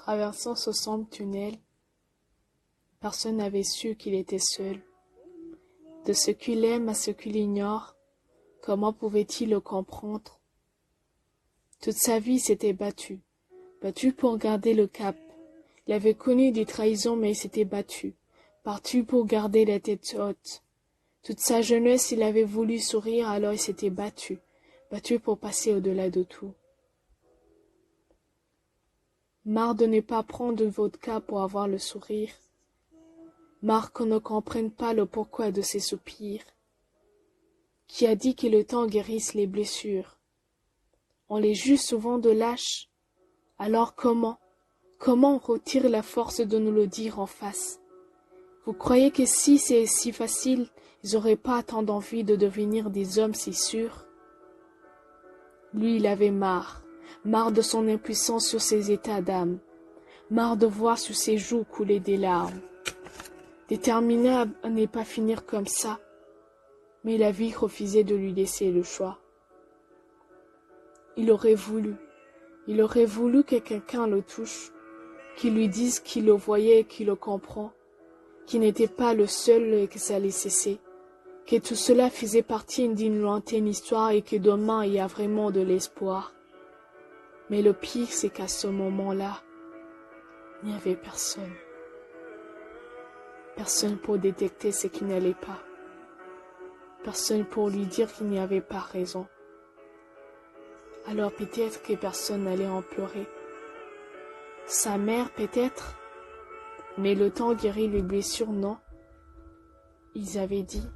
Traversant ce sombre tunnel, personne n'avait su qu'il était seul. De ce qu'il aime à ce qu'il ignore, comment pouvait-il le comprendre? Toute sa vie s'était battu pour garder le cap. Il avait connu des trahisons, mais il s'était battu pour garder la tête haute. Toute sa jeunesse, il avait voulu sourire, alors il s'était battu pour passer au-delà de tout. Marre de ne pas prendre de vodka pour avoir le sourire. Marre qu'on ne comprenne pas le pourquoi de ses soupirs. Qui a dit que le temps guérisse les blessures? On les juge souvent de lâches. Alors comment on retire la force de nous le dire en face? Vous croyez que si c'est si facile, ils n'auraient pas tant d'envie de devenir des hommes si sûrs? Lui, il avait marre de son impuissance sur ses états d'âme, marre de voir sur ses joues couler des larmes. Déterminé à ne pas finir comme ça, mais la vie refusait de lui laisser le choix. Il aurait voulu que quelqu'un le touche, qu'il lui dise qu'il le voyait et qu'il le comprend, qu'il n'était pas le seul et que ça allait cesser, que tout cela faisait partie d'une lointaine histoire et que demain il y a vraiment de l'espoir. Mais le pire, c'est qu'à ce moment-là, il n'y avait personne. Personne pour détecter ce qui n'allait pas. Personne pour lui dire qu'il n'y avait pas raison. Alors peut-être que personne n'allait en pleurer. Sa mère peut-être, mais le temps guérit les blessures, non? Ils avaient dit,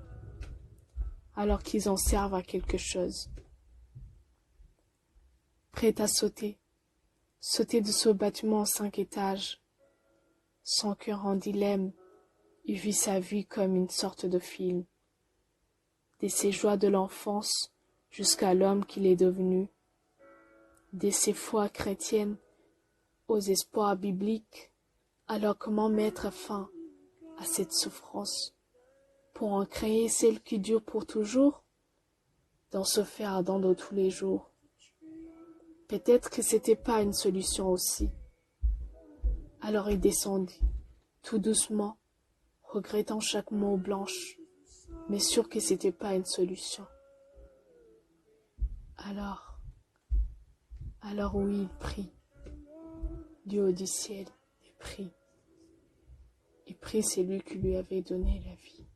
alors qu'ils en servent à quelque chose. Prêt à sauter de ce bâtiment en 5 étages. Son cœur en dilemme, il vit sa vie comme une sorte de film. Dès ses joies de l'enfance jusqu'à l'homme qu'il est devenu. Dès ses foi chrétiennes aux espoirs bibliques. Alors comment mettre fin à cette souffrance pour en créer celle qui dure pour toujours dans ce fer ardent de tous les jours? Peut-être que c'était pas une solution aussi. Alors il descendit, tout doucement, regrettant chaque mot blanche, mais sûr que c'était pas une solution. Alors oui, il prie, du haut du ciel, il prie. Il prie celui qui lui avait donné la vie.